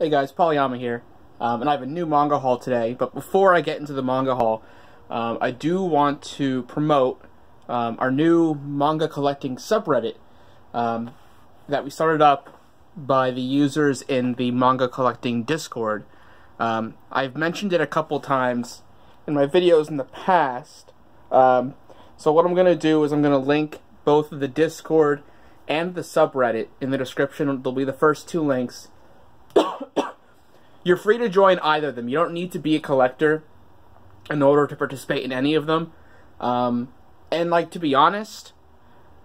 Hey guys, Polyama here, and I have a new manga haul today, but before I get into the manga haul, I do want to promote our new manga collecting subreddit that we started up by the users in the manga collecting Discord. I've mentioned it a couple times in my videos in the past, so what I'm going to do is I'm going to link both the Discord and the subreddit in the description. They'll be the first two links. You're free to join either of them. You don't need to be a collector in order to participate in any of them. And, like, to be honest,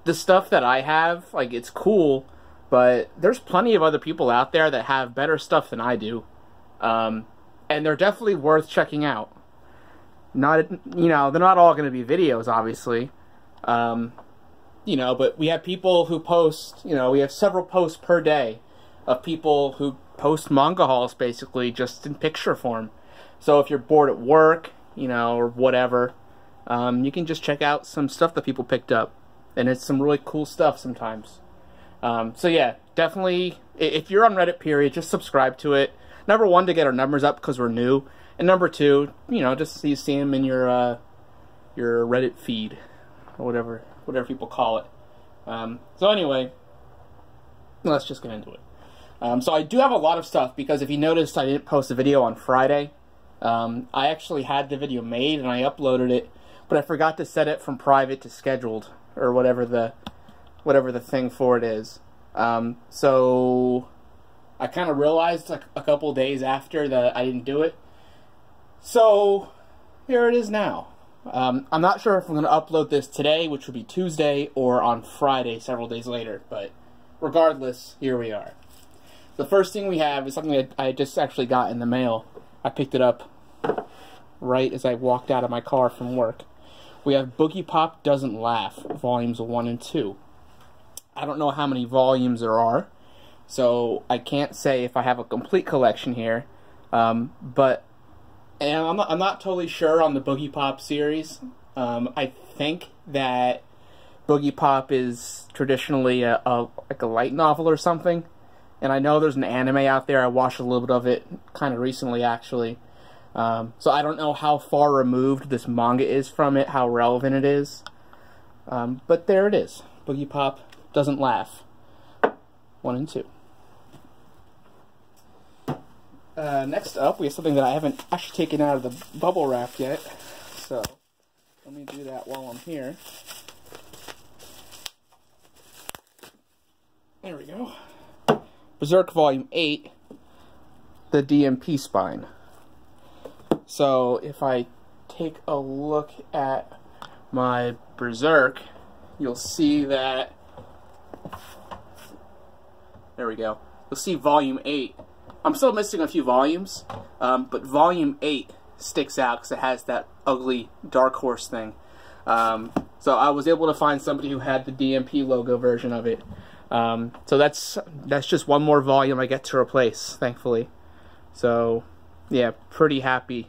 the stuff that I have, like, it's cool, but there's plenty of other people out there that have better stuff than I do. And they're definitely worth checking out. Not, you know, they're not all going to be videos, obviously. You know, but we have people who post, you know, we have several posts per day of people who post manga hauls, basically, just in picture form. So if you're bored at work, you know, or whatever, you can just check out some stuff that people picked up. And it's some really cool stuff sometimes. So yeah, definitely, if you're on Reddit, period, just subscribe to it. Number one, to get our numbers up because we're new. And number two, you know, just so you see them in your Reddit feed, or whatever people call it. So anyway, let's just get into it. So I do have a lot of stuff, because if you noticed, I didn't post a video on Friday. I actually had the video made and I uploaded it, but I forgot to set it from private to scheduled, or whatever the thing for it is. So I kind of realized, like, a couple days after that I didn't do it. So here it is now. I'm not sure if I'm going to upload this today, which would be Tuesday, or on Friday, several days later, but regardless, here we are. The first thing we have is something that I just actually got in the mail. I picked it up right as I walked out of my car from work. We have Boogie Pop Doesn't Laugh, volumes 1 and 2. I don't know how many volumes there are, so I can't say if I have a complete collection here, but and I'm not totally sure on the Boogie Pop series. I think that Boogie Pop is traditionally like a light novel or something. And I know there's an anime out there. I watched a little bit of it kind of recently, actually. So I don't know how far removed this manga is from it, how relevant it is. But there it is. Boogie Pop Doesn't Laugh. 1 and 2. Next up, we have something that I haven't actually taken out of the bubble wrap yet. So let me do that while I'm here. There we go. Berserk Volume 8, the DMP spine. So if I take a look at my Berserk, you'll see that, there we go, you'll see Volume 8. I'm still missing a few volumes, but Volume 8 sticks out because it has that ugly Dark Horse thing. So I was able to find somebody who had the DMP logo version of it. So that's just one more volume I get to replace, thankfully. So yeah, pretty happy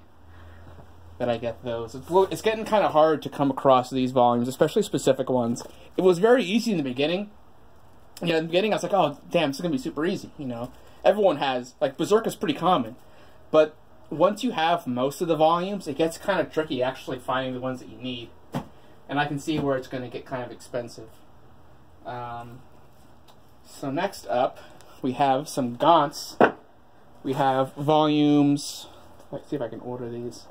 that I get those. It's getting kind of hard to come across these volumes, especially specific ones. It was very easy in the beginning. You know, in the beginning I was like, oh damn, this is gonna be super easy. You know, everyone has, like, Berserk is pretty common, but once you have most of the volumes, it gets kind of tricky actually finding the ones that you need, and I can see where it's gonna get kind of expensive. So next up, we have some Gaunts. We have volumes, let's see if I can order these,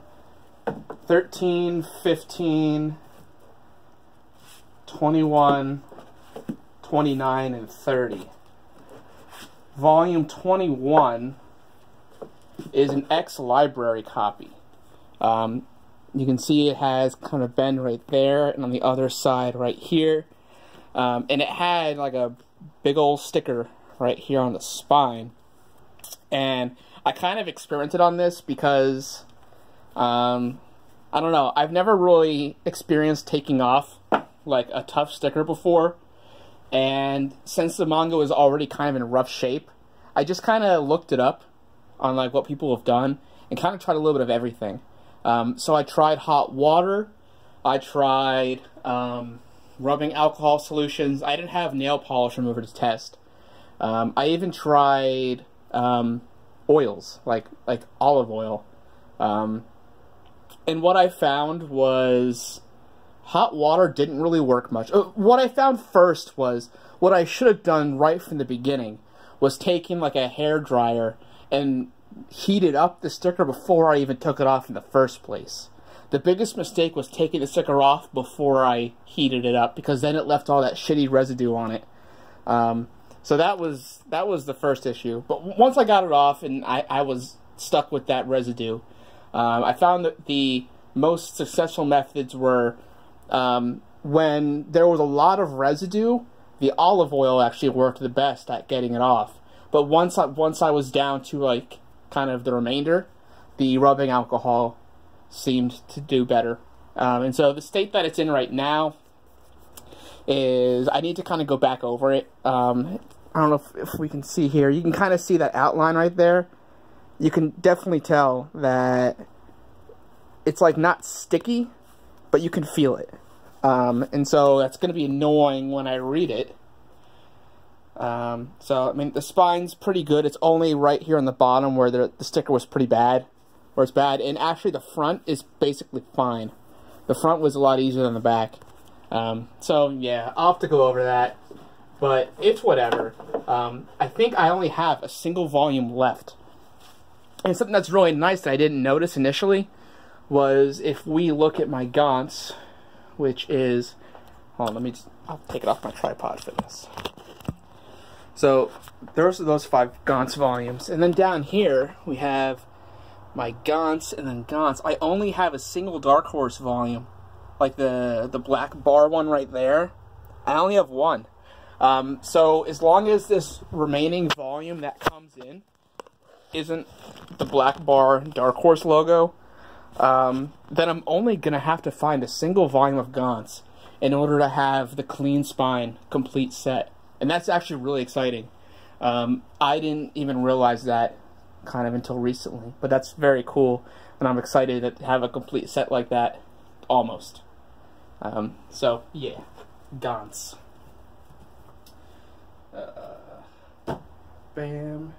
13, 15, 21, 29, and 30. Volume 21 is an ex-library copy. You can see it has kind of bend right there, and on the other side right here. And it had like a big old sticker right here on the spine, and I kind of experimented on this because I don't know, I've never really experienced taking off like a tough sticker before, and since the manga was already kind of in rough shape, I just kind of looked it up on like what people have done and kind of tried a little bit of everything. So I tried hot water, I tried rubbing alcohol solutions. I didn't have nail polish remover to test. I even tried oils, like olive oil. And what I found was hot water didn't really work much. What I found first was what I should have done right from the beginning was taking like a hair dryer and heated up the sticker before I even took it off in the first place. The biggest mistake was taking the sticker off before I heated it up, because then it left all that shitty residue on it. So that was the first issue. But once I got it off and I was stuck with that residue, I found that the most successful methods were when there was a lot of residue, the olive oil actually worked the best at getting it off. But once I was down to like kind of the remainder, the rubbing alcohol seemed to do better. And so the state that it's in right now is I need to kind of go back over it. I don't know if we can see here. You can kind of see that outline right there. You can definitely tell that it's like not sticky, but you can feel it. And so that's going to be annoying when I read it. So, I mean, the spine's pretty good. It's only right here on the bottom where the sticker was pretty bad. Where it's bad. And actually the front is basically fine. The front was a lot easier than the back. So, yeah, I'll have to go over that. But it's whatever. I think I only have a single volume left. And something that's really nice that I didn't notice initially was if we look at my Gaunts, which is... Hold on, I'll take it off my tripod for this. So, there's those 5 Gaunts volumes. And then down here, we have my Gaunts and then Gaunts. I only have a single Dark Horse volume. Like the black bar one right there. I only have one. So, as long as this remaining volume that comes in isn't the black bar Dark Horse logo, then I'm only going to have to find a single volume of Gaunts in order to have the clean spine complete set. And that's actually really exciting. I didn't even realize that kind of until recently, but that's very cool, and I'm excited to have a complete set like that, almost. So, yeah, Gaunts. Bam.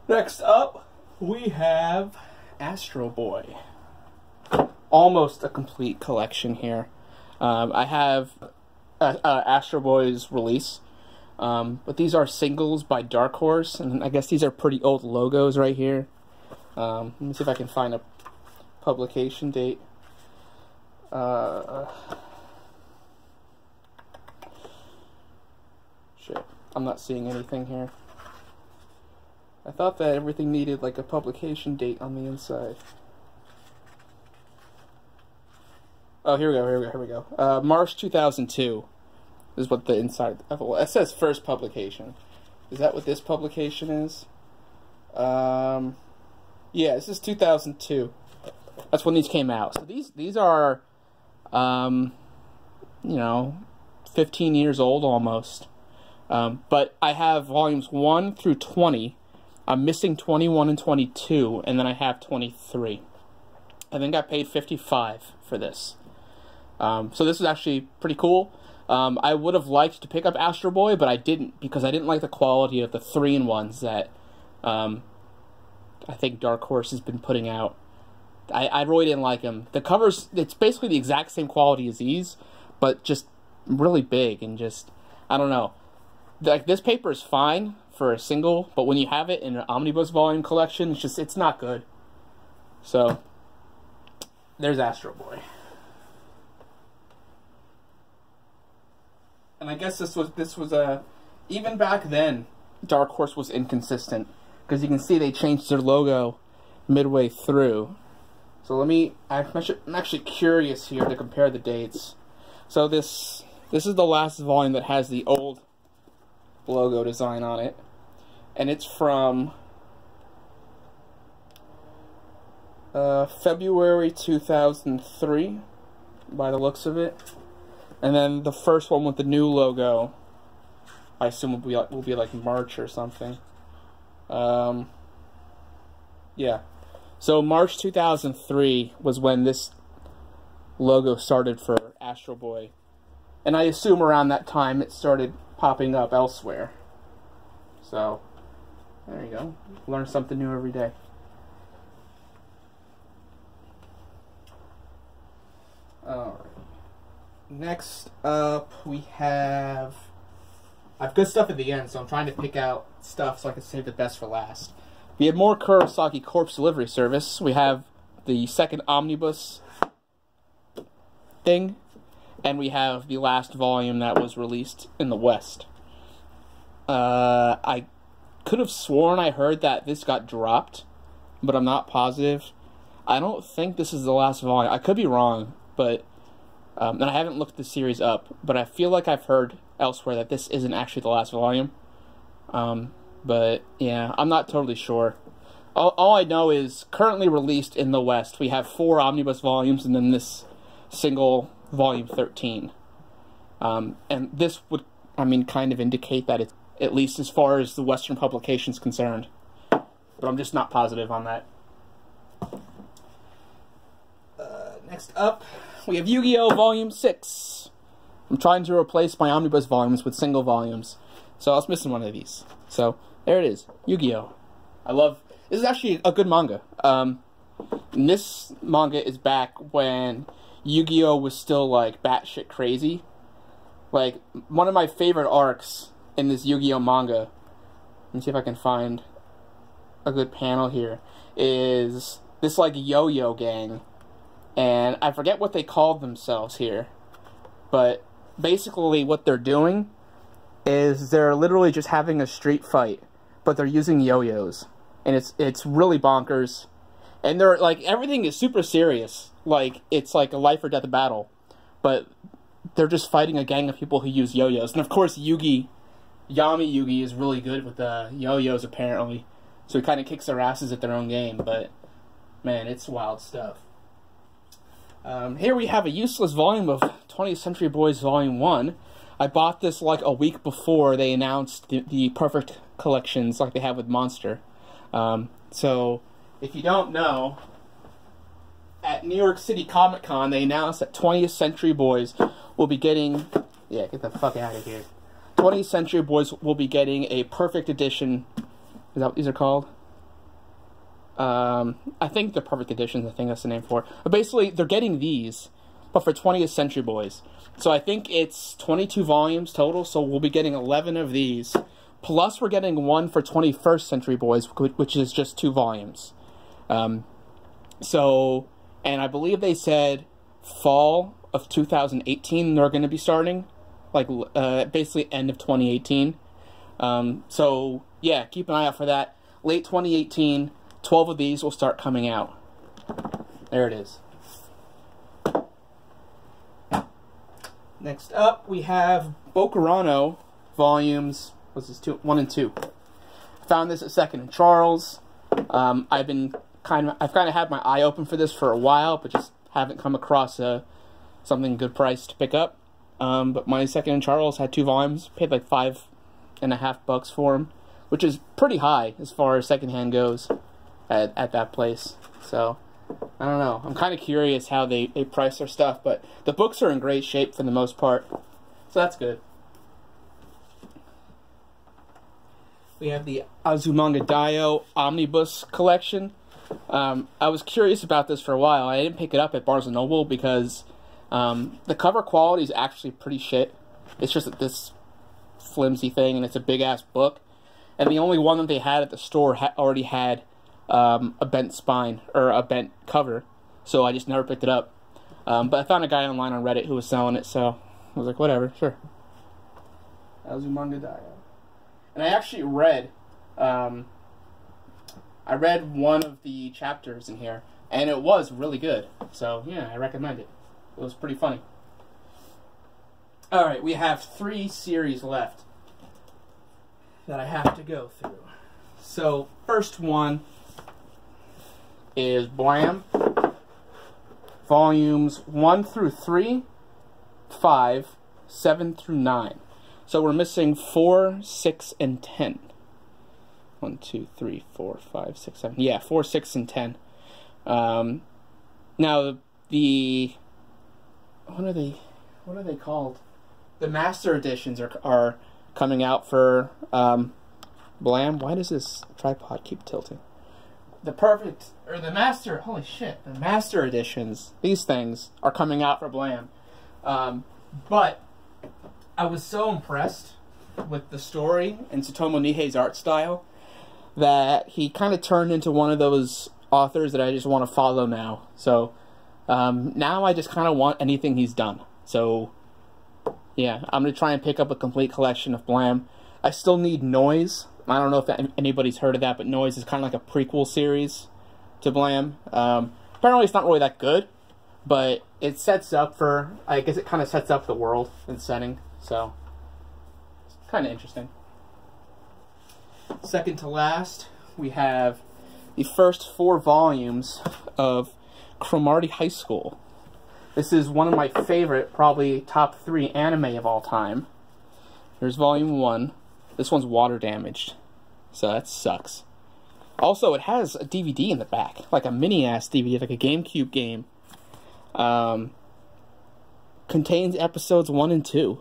Next up, we have Astro Boy. Almost a complete collection here. I have Astro Boy's release, but these are singles by Dark Horse, and I guess these are pretty old logos right here. Let me see if I can find a publication date. Shit, I'm not seeing anything here. I thought that everything needed like a publication date on the inside. Oh, here we go. March 2002 is what the inside of it says. First publication. Is that what this publication is? Yeah, this is 2002. That's when these came out. So these are, you know, 15 years old almost. But I have volumes 1 through 20. I'm missing 21 and 22, and then I have 23. I think I paid $55 for this. So this is actually pretty cool. I would have liked to pick up Astro Boy, but I didn't, because I didn't like the quality of the 3-in-1s that I think Dark Horse has been putting out. I really didn't like them. The covers, it's basically the exact same quality as these, but just really big and just, I don't know. Like, this paper is fine for a single, but when you have it in an omnibus volume collection, it's not good. So, there's Astro Boy. And I guess this was even back then, Dark Horse was inconsistent, because you can see they changed their logo midway through. So I'm actually curious here to compare the dates. So this is the last volume that has the old logo design on it, and it's from February 2003 by the looks of it. And then the first one with the new logo, I assume will be like March or something. Yeah. So March 2003 was when this logo started for Astro Boy. And I assume around that time it started popping up elsewhere. So, There you go. Learn something new every day. Alright. Next up, we have... I have good stuff at the end, so I'm trying to pick out stuff so I can save the best for last. We have more Kurosaki Corpse Delivery Service. We have the second omnibus thing, and we have the last volume that was released in the West. I could have sworn I heard that this got dropped, but I'm not positive. I don't think this is the last volume. I could be wrong, but and I haven't looked the series up, but I feel like I've heard elsewhere that this isn't actually the last volume. But yeah, I'm not totally sure. All I know is currently released in the West, we have 4 omnibus volumes and then this single volume 13. And this would, I mean, kind of indicate that it's, at least as far as the Western publication is concerned. But I'm just not positive on that. Next up, we have Yu-Gi-Oh! Volume 6. I'm trying to replace my omnibus volumes with single volumes. So I was missing one of these. So, there it is. Yu-Gi-Oh! I love... This is actually a good manga. This manga is back when Yu-Gi-Oh! Was still, like, batshit crazy. Like, one of my favorite arcs in this Yu-Gi-Oh! Manga, let me see if I can find a good panel here, is this, like, yo-yo gang. And I forget what they called themselves here. But basically what they're doing is they're literally just having a street fight, but they're using yo-yos. And it's really bonkers. And they're, like, everything is super serious. Like, it's like a life or death battle. But they're just fighting a gang of people who use yo-yos. And of course, Yami Yugi is really good with the yo-yos, apparently. So he kind of kicks their asses at their own game. But, man, it's wild stuff. Here we have a useless volume of 20th Century Boys Volume 1. I bought this like a week before they announced the perfect collections like they have with Monster. So, if you don't know, at New York City Comic Con they announced that 20th Century Boys will be getting... Yeah, get the fuck out of here. 20th Century Boys will be getting a perfect edition. Is that what these are called? I think they're perfect editions, I think that's the name for it. But basically, they're getting these, but for 20th Century Boys. So I think it's 22 volumes total, so we'll be getting 11 of these. Plus, we're getting one for 21st Century Boys, which is just 2 volumes. So, and I believe they said fall of 2018 they're going to be starting. Like, basically end of 2018. So, yeah, keep an eye out for that. Late 2018... 12 of these will start coming out. There it is. Next up, we have Bokurano volumes. What's this? 1 and 2. Found this at Second and Charles. I've kind of had my eye open for this for a while, but just haven't come across something good price to pick up. But my Second and Charles had 2 volumes. Paid like $5.50 for them, which is pretty high as far as secondhand goes. At that place. So, I don't know. I'm kind of curious how they price their stuff, but the books are in great shape for the most part. So that's good. We have the Azumanga Daioh Omnibus Collection. I was curious about this for a while. I didn't pick it up at Barnes & Noble because the cover quality is actually pretty shit. It's just this flimsy thing, and it's a big-ass book. And the only one that they had at the store already had a bent spine, or a bent cover, so I just never picked it up. But I found a guy online on Reddit who was selling it, so I was like, whatever, sure. Azumanga Daioh. And I actually read, one of the chapters in here, and it was really good. So, yeah, I recommend it. It was pretty funny. Alright, we have 3 series left that I have to go through. So, first one is Blam, volumes 1 through 3, 5, 7 through 9. So we're missing 4, 6, and 10. 1, 2, 3, 4, 5, 6, 7. Yeah, 4, 6, and 10. Now the what are they called? The master editions are coming out for Blam. Why does this tripod keep tilting? The master, holy shit, the master editions, these things are coming out for Blam. But I was so impressed with the story and Tsutomu Nihei's art style that he kind of turned into one of those authors that I just want to follow now. So now I just kind of want anything he's done. So yeah, I'm going to try and pick up a complete collection of Blam. I still need Noise. I don't know if anybody's heard of that, but Noise is kind of like a prequel series to Blam. Apparently it's not really that good, but it sets up for, I guess it kind of sets up the world and setting, so it's kind of interesting. Second to last, we have the first 4 volumes of Cromartie High School. This is one of my favorite, probably top 3 anime of all time. There's volume 1. This one's water damaged, so that sucks. Also, it has a DVD in the back, like a mini-ass DVD, like a GameCube game. Contains episodes 1 and 2.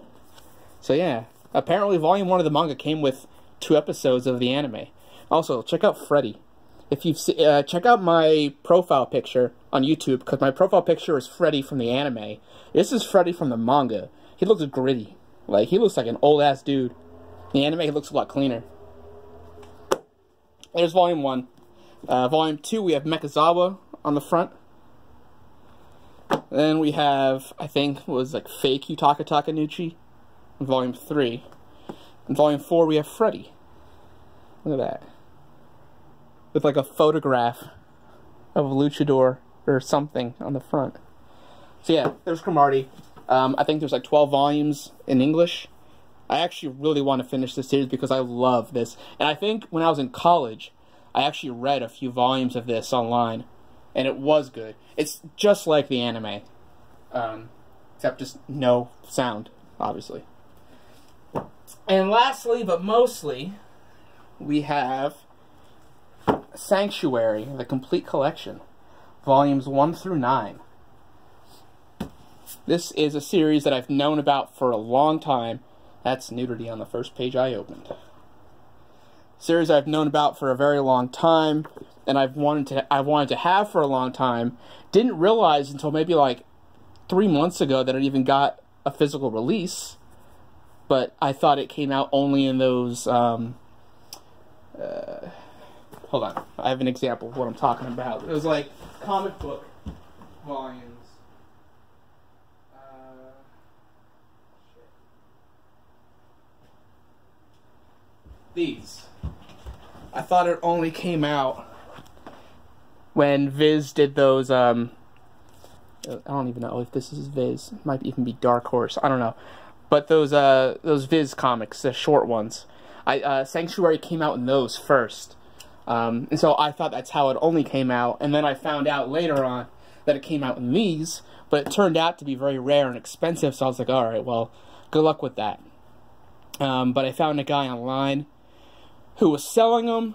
So yeah, apparently volume 1 of the manga came with 2 episodes of the anime. Also, check out Freddy. If you've check out my profile picture on YouTube, because my profile picture is Freddy from the anime. This is Freddy from the manga. He looks gritty. Like, he looks like an old-ass dude. The anime looks a lot cleaner. There's volume 1. Volume 2, we have Mekazawa on the front. Then we have, I think, it was like fake Yutaka Takenuchi in volume 3. In volume 4, we have Freddy. Look at that. With like a photograph of a luchador or something on the front. So yeah, there's Cromartie. I think there's like 12 volumes in English. I actually really want to finish this series because I love this. And I think when I was in college, I actually read a few volumes of this online. And it was good. It's just like the anime. Except just no sound, obviously. And lastly, but mostly, we have Sanctuary, the complete collection. Volumes 1 through 9. This is a series that I've known about for a long time. That's nudity on the first page I opened. Series I've known about for a very long time, and I wanted to have for a long time. Didn't realize until maybe like 3 months ago that it even got a physical release. But I thought it came out only in those. Hold on, I have an example of what I'm talking about. It was like comic book volumes. These. I thought it only came out when Viz did those, I don't even know if this is Viz. It might even be Dark Horse. I don't know. But those Viz comics, the short ones. Sanctuary came out in those first. And so I thought that's how it only came out. And then I found out later on that it came out in these. But it turned out to be very rare and expensive. So I was like, alright, well, good luck with that. But I found a guy online who was selling them,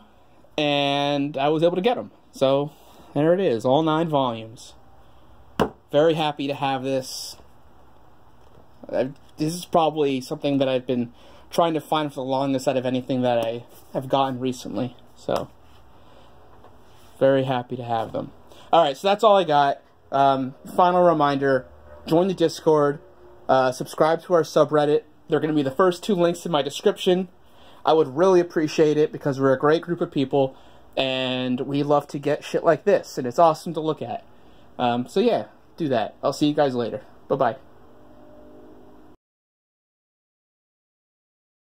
and I was able to get them. So, there it is, all 9 volumes. Very happy to have this. This is probably something that I've been trying to find for the longest out of anything that I have gotten recently. So, very happy to have them. Alright, so that's all I got. Final reminder, join the Discord, subscribe to our subreddit. They're going to be the first 2 links in my description. I would really appreciate it because we're a great group of people and we love to get shit like this and it's awesome to look at. So yeah, do that. I'll see you guys later. Bye-bye.